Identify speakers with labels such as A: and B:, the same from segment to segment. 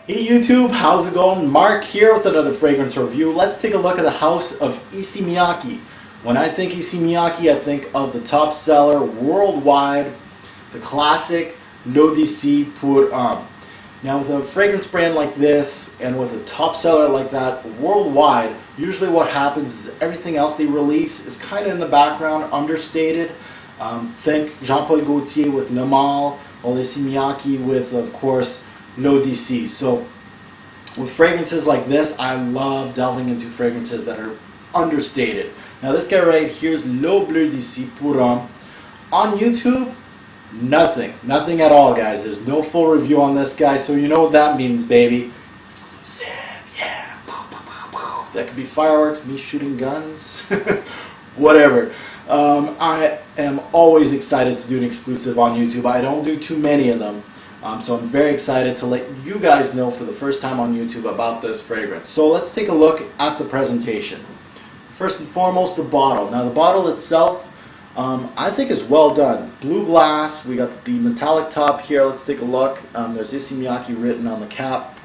A: Hey YouTube, how's it going? Mark here with another fragrance review. Let's take a look at the house of Issey Miyake. When I think Issey Miyake, I think of the top seller worldwide, the classic L'Odyssée pour Homme. Now with a fragrance brand like this and with a top seller like that worldwide, usually what happens is everything else they release is kind of in the background, understated. Think Jean-Paul Gaultier with Le Male, or Issey Miyake with, of course, L'Odyssée. So with fragrances like this, I love delving into fragrances that are understated. Now this guy right here is Le Bleu d'Issey pour Homme. On YouTube, nothing at all, guys. There's no full review on this guy, so you know what that means, baby. Exclusive, yeah. That could be fireworks, me shooting guns, whatever. I am always excited to do an exclusive on YouTube. I don't do too many of them. So I'm very excited to let you guys know for the first time on YouTube about this fragrance. So let's take a look at the presentation. First and foremost, the bottle. Now the bottle itself, I think is well done. Blue glass, we got the metallic top here. Let's take a look. There's Issey Miyake written on the cap.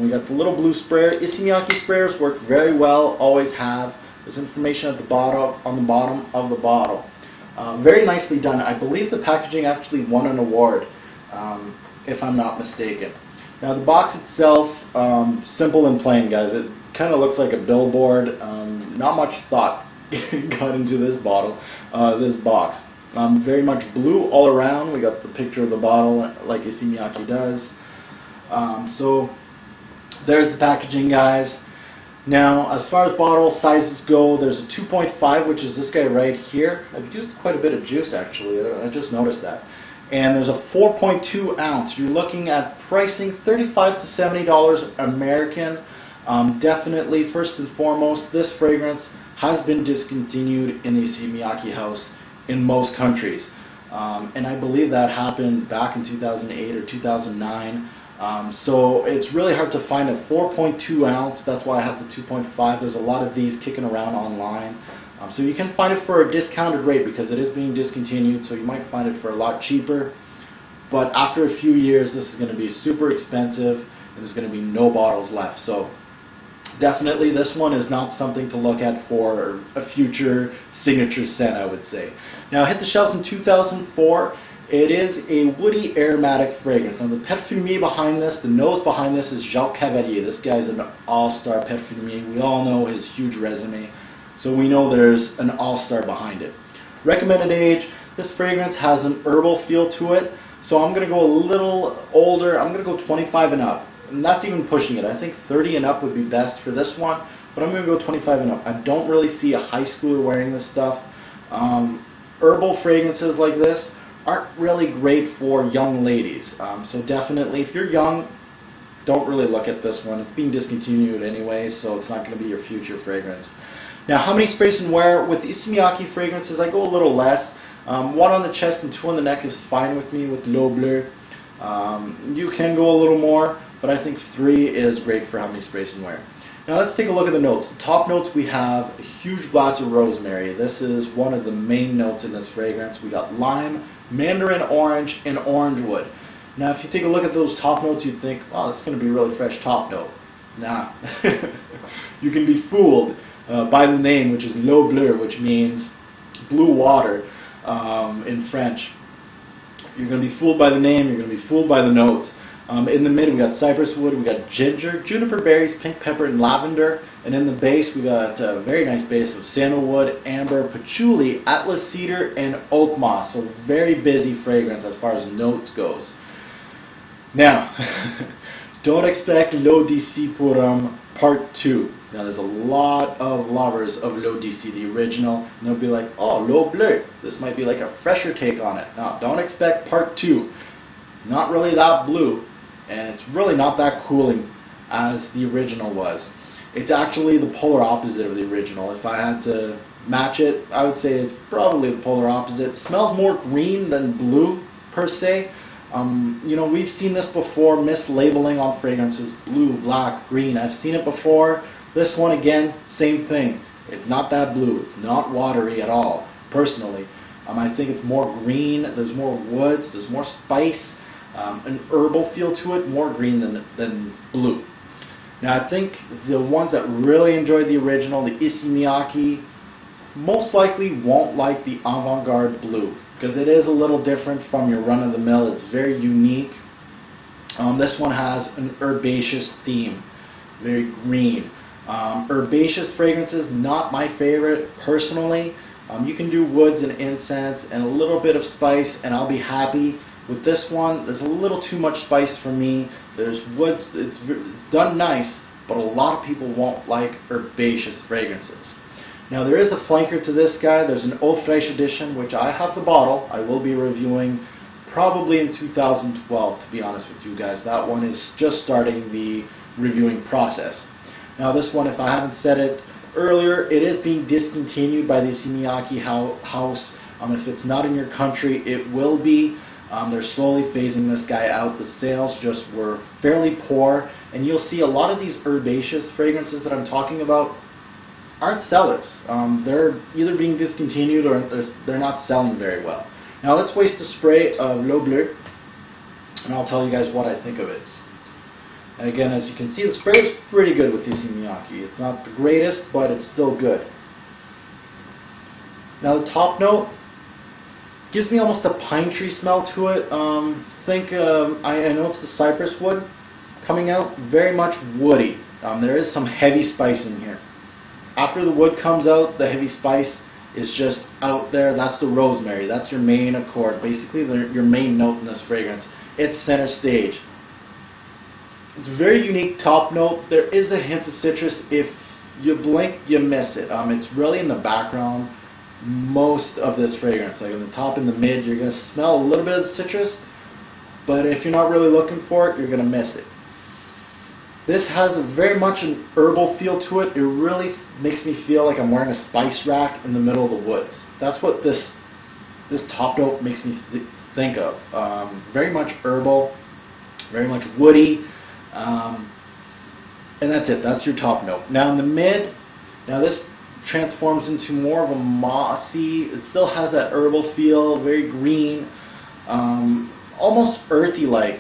A: We got the little blue sprayer. Issey Miyake sprayers work very well, always have. There's information at the bottom, on the bottom of the bottle. Very nicely done. I believe the packaging actually won an award, if I'm not mistaken. Now the box itself, simple and plain, guys. It kind of looks like a billboard. Not much thought got into this bottle, this box. Very much blue all around. We got the picture of the bottle like Issey Miyake does. So there's the packaging, guys. Now, as far as bottle sizes go, there's a 2.5, which is this guy right here. I've used quite a bit of juice, actually. I just noticed that. And there's a 4.2 ounce. You're looking at pricing $35 to $70 American. Definitely, first and foremost, this fragrance has been discontinued in the Issey Miyake house in most countries. And I believe that happened back in 2008 or 2009. So it's really hard to find a 4.2 ounce. That's why I have the 2.5. There's a lot of these kicking around online. So you can find it for a discounted rate because it is being discontinued, so you might find it for a lot cheaper. But after a few years, this is going to be super expensive and there's going to be no bottles left. So definitely this one is not something to look at for a future signature scent, I would say. Now, it hit the shelves in 2004. It is a woody aromatic fragrance. Now the perfumier behind this, the nose behind this is Jacques Cavalier. This guy's an all-star perfumier. We all know his huge resume. So we know there's an all-star behind it. Recommended age, this fragrance has an herbal feel to it. So I'm going to go a little older. I'm going to go 25 and up. And that's even pushing it. I think 30 and up would be best for this one. But I'm going to go 25 and up. I don't really see a high schooler wearing this stuff. Herbal fragrances like this aren't really great for young ladies. So definitely, if you're young, don't really look at this one. It's being discontinued anyway, so it's not going to be your future fragrance. Now, how many sprays and wear? With Issey Miyake fragrances, I go a little less. One on the chest and two on the neck is fine with me with Le Bleu. You can go a little more, but I think 3 is great for how many sprays and wear. Now let's take a look at the notes. The top notes, we have a huge blast of rosemary. This is one of the main notes in this fragrance. We got lime, mandarin orange, and orange wood. Now if you take a look at those top notes, you'd think, oh, this is going to be a really fresh top note. Nah. You can be fooled by the name, which is Le Bleu, which means blue water in French. You're going to be fooled by the name, you're going to be fooled by the notes. In the mid, we got cypress wood, we got ginger, juniper berries, pink pepper, and lavender. And in the base, we got a very nice base of sandalwood, amber, patchouli, atlas cedar, and oak moss. So very busy fragrance as far as notes goes. Now, don't expect L'Odyssée pour Homme Part 2. Now, there's a lot of lovers of L'Odyssée, the original, and they'll be like, oh, Le Bleu, this might be like a fresher take on it. Now, don't expect Part 2. Not really that blue, and it's really not that cooling as the original was. It's actually the polar opposite of the original. If I had to match it, I would say it's probably the polar opposite. It smells more green than blue, per se. You know, we've seen this before, mislabeling on fragrances, blue, black, green. I've seen it before. This one, again, same thing. It's not that blue. It's not watery at all, personally. I think it's more green. There's more woods. There's more spice. an herbal feel to it, more green than blue. Now I think the ones that really enjoyed the original, the Issey Miyake, most likely won't like the avant-garde blue because it is a little different from your run-of-the-mill. It's very unique. This one has an herbaceous theme, very green. Herbaceous fragrances, not my favorite personally. You can do woods and incense and a little bit of spice and I'll be happy. With this one, there's a little too much spice for me. There's woods, it's done nice, but a lot of people won't like herbaceous fragrances. Now there is a flanker to this guy. There's an Eau Fraiche edition, which I have the bottle. I will be reviewing probably in 2012, to be honest with you guys. That one is just starting the reviewing process. Now this one, if I haven't said it earlier, it is being discontinued by the Issey Miyake house. If it's not in your country, it will be. They're slowly phasing this guy out. The sales just were fairly poor, and you'll see a lot of these herbaceous fragrances that I'm talking about aren't sellers. They're either being discontinued or they're not selling very well. Now let's waste a spray of Bleue, and I'll tell you guys what I think of it. And again, as you can see, the spray is pretty good with Issey Miyake. It's not the greatest, but it's still good. Now the top note gives me almost a pine tree smell to it. I know it's the cypress wood coming out, very much woody. There is some heavy spice in here. After the wood comes out, the heavy spice is just out there. That's the rosemary. That's your main accord. Basically, your main note in this fragrance. It's center stage. It's a very unique top note. There is a hint of citrus. If you blink, you miss it. It's really in the background most of this fragrance. Like in the top and the mid, you're going to smell a little bit of the citrus, but if you're not really looking for it, you're going to miss it. This has very much an herbal feel to it. It really makes me feel like I'm wearing a spice rack in the middle of the woods. That's what this top note makes me think of. Very much herbal, very much woody, and that's it. That's your top note. Now in the mid, this transforms into more of a mossy. It still has that herbal feel, very green, almost earthy like.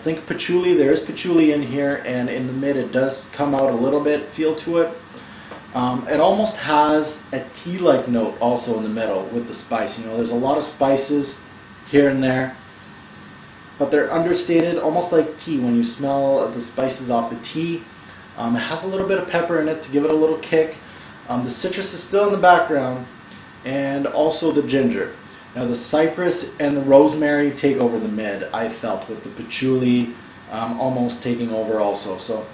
A: Think patchouli. There is patchouli in here, and in the mid it does come out a little bit feel to it. It almost has a tea-like note also in the middle with the spice. There's a lot of spices here and there, but they're understated, almost like tea. When you smell the spices off of tea, it has a little bit of pepper in it to give it a little kick. The citrus is still in the background, and also the ginger. Now the cypress and the rosemary take over the mid, I felt, with the patchouli almost taking over also. So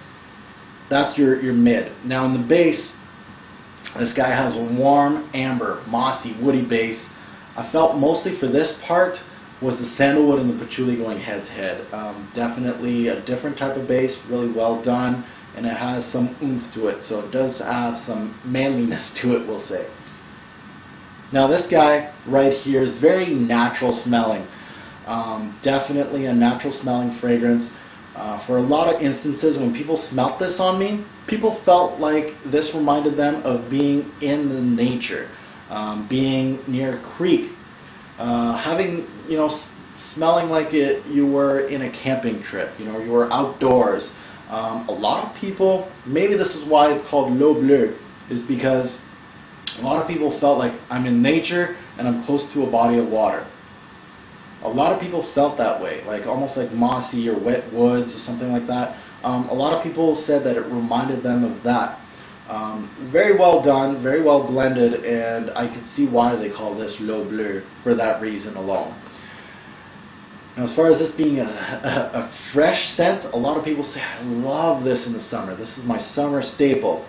A: that's your mid. Now in the base, this guy has a warm, amber, mossy, woody base. I felt mostly for this part was the sandalwood and the patchouli going head to head. Definitely a different type of base, really well done. And it has some oomph to it, so it does have some manliness to it, we'll say. Now this guy right here is very natural smelling. Definitely a natural smelling fragrance. For a lot of instances when people smelt this on me, people felt like this reminded them of being in the nature, being near a creek, smelling like you were in a camping trip, you were outdoors. A lot of people, maybe this is why it's called Bleue, is because a lot of people felt like I'm in nature and I'm close to a body of water. A lot of people felt that way, like almost like mossy or wet woods or something like that. A lot of people said that it reminded them of that. Very well done, very well blended, and I could see why they call this Bleue for that reason alone. Now, as far as this being a fresh scent, a lot of people say, I love this in the summer. This is my summer staple.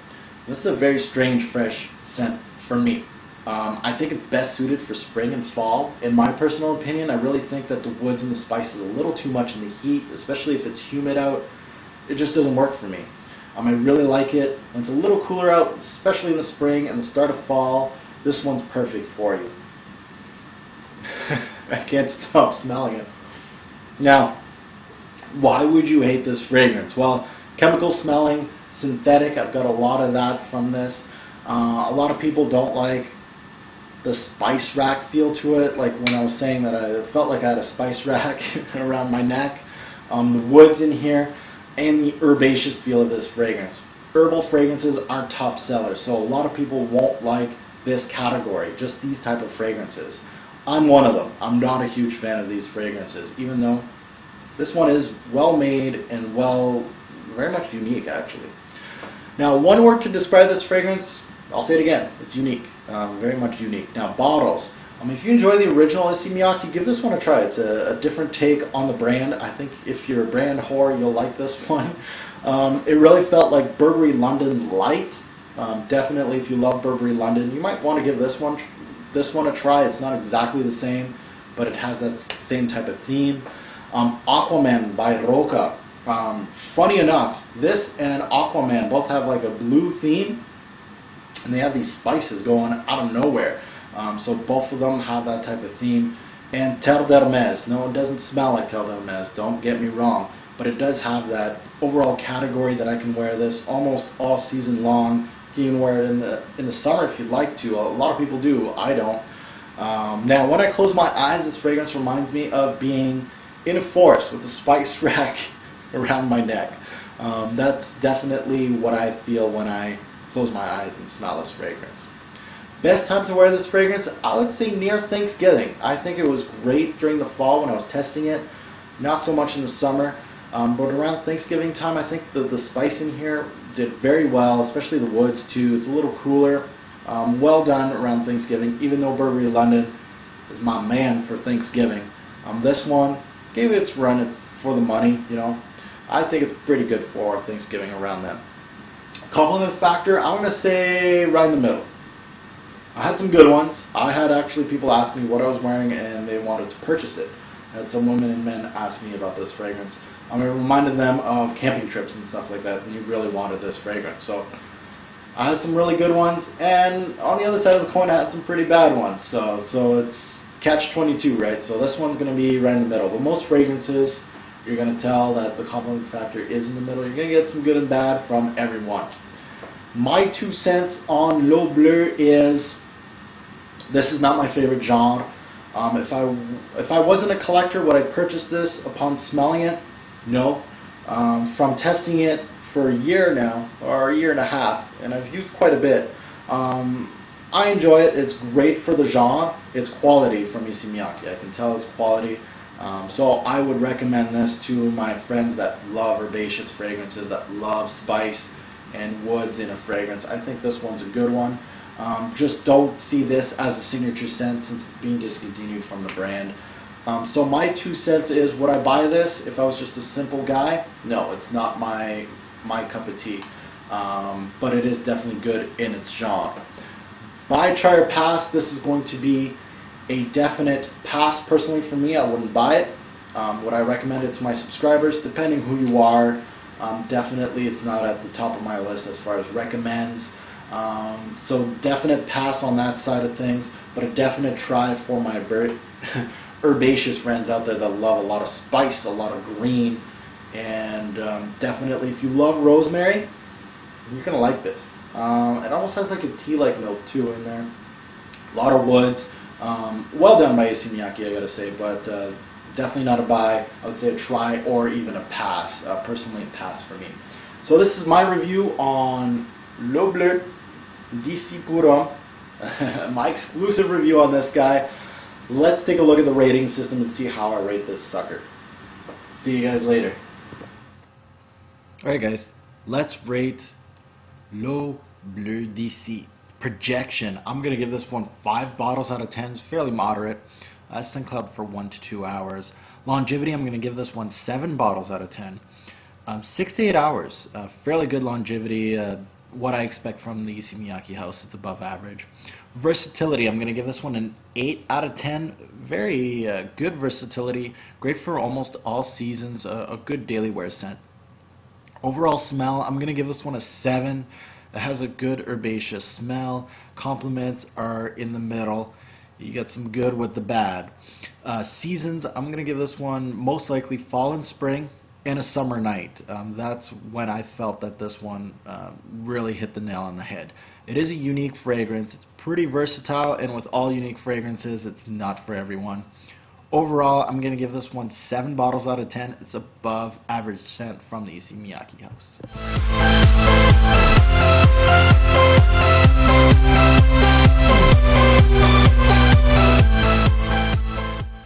A: This is a very strange, fresh scent for me. I think it's best suited for spring and fall. In my personal opinion, I really think that the woods and the spices are a little too much in the heat, especially if it's humid out. It just doesn't work for me. I really like it when it's a little cooler out, especially in the spring and the start of fall. This one's perfect for you. I can't stop smelling it. Now, why would you hate this fragrance? Well, chemical smelling, synthetic, I've got a lot of that from this. A lot of people don't like the spice rack feel to it, like when I was saying that I felt like I had a spice rack around my neck. The woods in here, and the herbaceous feel of this fragrance. Herbal fragrances aren't top sellers, so a lot of people won't like this category, just these type of fragrances. I'm one of them. I'm not a huge fan of these fragrances, even though this one is well made and very much unique actually. Now, one word to describe this fragrance, I'll say it again, it's unique, very much unique. Now, bottles. If you enjoy the original Issey Miyake, give this one a try. It's a different take on the brand. I think if you're a brand whore, you'll like this one. It really felt like Burberry London Light. Definitely, if you love Burberry London, you might want to give this one a try. It's not exactly the same, but it has that same type of theme. Aquaman by Roca. Funny enough, this and Aquaman both have like a blue theme, and they have these spices going out of nowhere. So both of them have that type of theme. And Terre d'Hermès. No, it doesn't smell like Terre d'Hermès, don't get me wrong. But it does have that overall category that I can wear this almost all season long. You can even wear it in the summer if you'd like to. A lot of people do, I don't. Now, when I close my eyes, this fragrance reminds me of being in a forest with a spice rack around my neck. That's definitely what I feel when I close my eyes and smell this fragrance. Best time to wear this fragrance, I would say near Thanksgiving. I think it was great during the fall when I was testing it, not so much in the summer, but around Thanksgiving time I think the spice in here did very well, especially the woods too. It's a little cooler, well done around Thanksgiving, even though Burberry London is my man for Thanksgiving. This one gave it its run for the money, you know. I think it's pretty good for Thanksgiving around then. Compliment factor, I'm going to say right in the middle. I had some good ones. I had actually people ask me what I was wearing and they wanted to purchase it. I had some women and men ask me about this fragrance. It reminded them of camping trips and stuff like that, and you really wanted this fragrance. So I had some really good ones, and on the other side of the coin I had some pretty bad ones. So it's catch-22, right? So this one's going to be right in the middle. But most fragrances, you're going to tell that the compliment factor is in the middle. You're going to get some good and bad from everyone. My 2 cents on Le Bleue is, this is not my favorite genre. If I wasn't a collector, would I purchase this upon smelling it? No. From testing it for a year now, or a year and a half, and I've used quite a bit, I enjoy it. It's great for the genre. It's quality from Issey Miyake. I can tell it's quality. So I would recommend this to my friends that love herbaceous fragrances, that love spice and woods in a fragrance. I think this one's a good one. Just don't see this as a signature scent since it's being discontinued from the brand. So my 2 cents is, would I buy this if I was just a simple guy? No, it's not my cup of tea. But it is definitely good in its genre. Buy, try, or pass. This is going to be a definite pass personally for me. I wouldn't buy it. Would I recommend it to my subscribers? Depending who you are, definitely it's not at the top of my list as far as recommends. So definite pass on that side of things, but a definite try for my herbaceous friends out there that love a lot of spice, a lot of green, and definitely if you love rosemary, you're going to like this. It almost has like a tea-like note too in there. A lot of woods. Well done by Issey Miyake, I gotta say, but definitely not a buy. I would say a try or even a pass. Personally, a pass for me. So this is my review on Le Bleue d'Issey pour Homme. My exclusive review on this guy. Let's take a look at the rating system and see how I rate this sucker. See you guys later. Alright guys, let's rate Le Bleue d'Issey. Projection, I'm going to give this one 5 bottles out of 10. It's fairly moderate. Scent cloud for 1 to 2 hours. Longevity, I'm going to give this one 7 bottles out of 10. 6 to 8 hours. Fairly good longevity. What I expect from the Issey Miyake house, it's above average. Versatility, I'm going to give this one an 8 out of 10. Very good versatility. Great for almost all seasons. A good daily wear scent. Overall smell, I'm going to give this one a 7. It has a good herbaceous smell. Compliments are in the middle. You get some good with the bad. Seasons, I'm going to give this one most likely fall and spring. and a summer night. That's when I felt that this one really hit the nail on the head. It is a unique fragrance. It's pretty versatile, and with all unique fragrances, it's not for everyone. Overall, I'm going to give this one 7 bottles out of 10. It's above average scent from the Issey Miyake house.